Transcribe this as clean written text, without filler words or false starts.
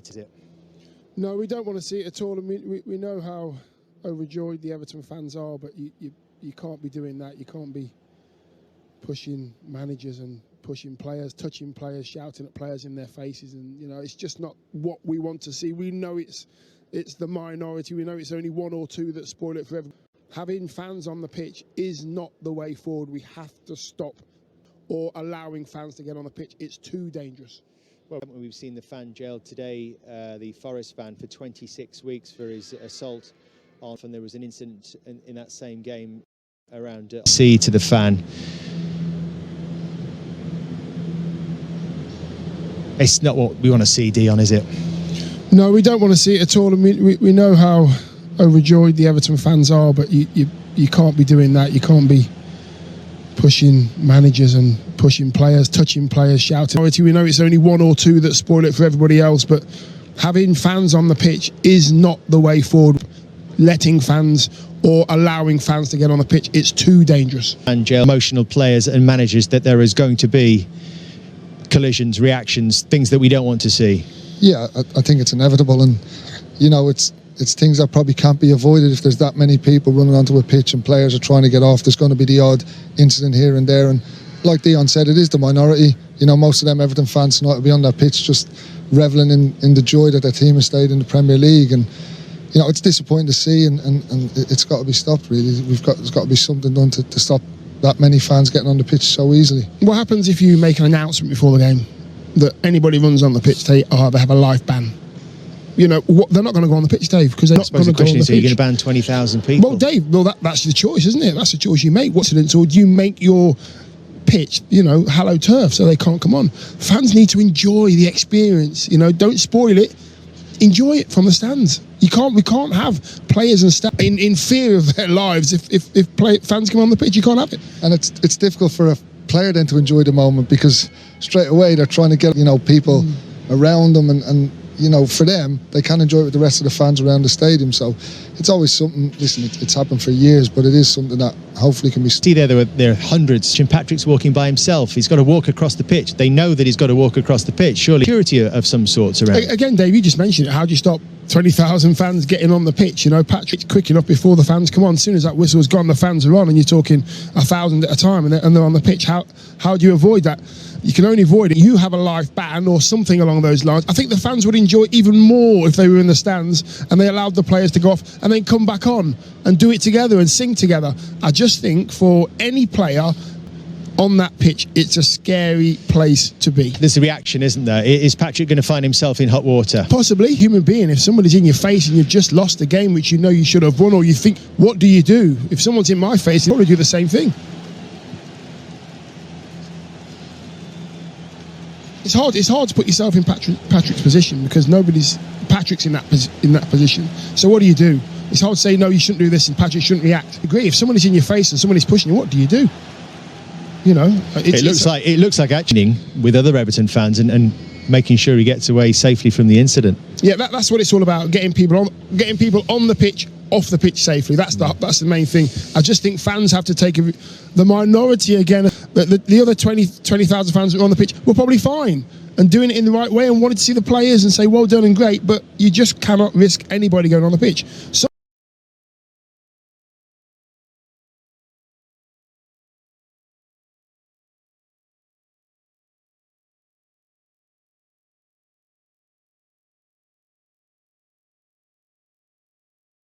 Is it? No, we don't want to see it at all. And we know how overjoyed the Everton fans are, but you can't be doing that. You can't be pushing managers and pushing players, touching players, shouting at players in their faces, and it's just not what we want to see. We know it's the minority. We know it's only one or two that spoil it for everyone. Having fans on the pitch is not the way forward. We have to stop or allowing fans to get on the pitch. It's too dangerous. Well, we've seen the fan jailed today, the Forest fan, for 26 weeks for his assault on, and there was an incident in that same game around C to the fan. It's not what we want to see, Dion, is it? No, we don't want to see it at all. And we know how overjoyed the Everton fans are, but you can't be doing that. You can't be pushing managers and pushing players, touching players, shouting. We know it's only one or two that spoil it for everybody else, but having fans on the pitch is not the way forward. Letting fans or allowing fans to get on the pitch, it's too dangerous. And emotional players and managers, that there is going to be collisions, reactions, things that we don't want to see. Yeah, I think it's inevitable, and it's things that probably can't be avoided. If there's that many people running onto a pitch and players are trying to get off, there's going to be the odd incident here and there. And like Dion said, it is the minority. Most of them Everton fans tonight will be on that pitch just revelling in the joy that their team has stayed in the Premier League. And it's disappointing to see, and it's got to be stopped. Really, there's got to be something done to stop that many fans getting on the pitch so easily. What happens if you make an announcement before the game that anybody runs on the pitch, they have a life ban? They're not going to go on the pitch, Dave, because they're not going to go on the pitch. Are you going to ban 20,000 people? Well, Dave, that's the choice, isn't it? That's the choice you make. What's it? Or do you make your pitch, hello turf, so they can't come on? Fans need to enjoy the experience. Don't spoil it. Enjoy it from the stands. We can't have players and staff in fear of their lives if fans come on the pitch. You can't have it. And it's difficult for a player then to enjoy the moment, because straight away they're trying to get people around them, and for them, they can enjoy it with the rest of the fans around the stadium. So it's always something. Listen, it's happened for years, but it is something that hopefully can be. See, there are hundreds. Jim Patrick's walking by himself. He's got to walk across the pitch. They know that he's got to walk across the pitch. Surely security of some sorts around. Again, Dave, you just mentioned it. How do you stop 20,000 fans getting on the pitch? Patrick's quick enough before the fans come on. As soon as that whistle's gone, the fans are on, and you're talking 1,000 at a time, and they're on the pitch. How do you avoid that? You can only avoid it. You have a life ban or something along those lines. I think the fans would enjoy it even more if they were in the stands and they allowed the players to go off and then come back on and do it together and sing together. I just think for any player on that pitch, it's a scary place to be. There's a reaction, isn't there? Is Patrick going to find himself in hot water? Possibly. Human being, if somebody's in your face and you've just lost a game which you know you should have won, or you think, what do you do? If someone's in my face, they'll probably do the same thing. It's hard to put yourself in Patrick's position, because Patrick's in that position. So what do you do? It's hard to say, no, you shouldn't do this and Patrick shouldn't react. I agree. If somebody's in your face and somebody's pushing you, what do you do? It looks like acting with other Everton fans and making sure he gets away safely from the incident. Yeah, that's what it's all about. Getting people on the pitch, off the pitch safely. That's the main thing. I just think fans have to take the minority again. The other 20,000 fans that were on the pitch were probably fine and doing it in the right way and wanted to see the players and say well done and great, but you just cannot risk anybody going on the pitch. So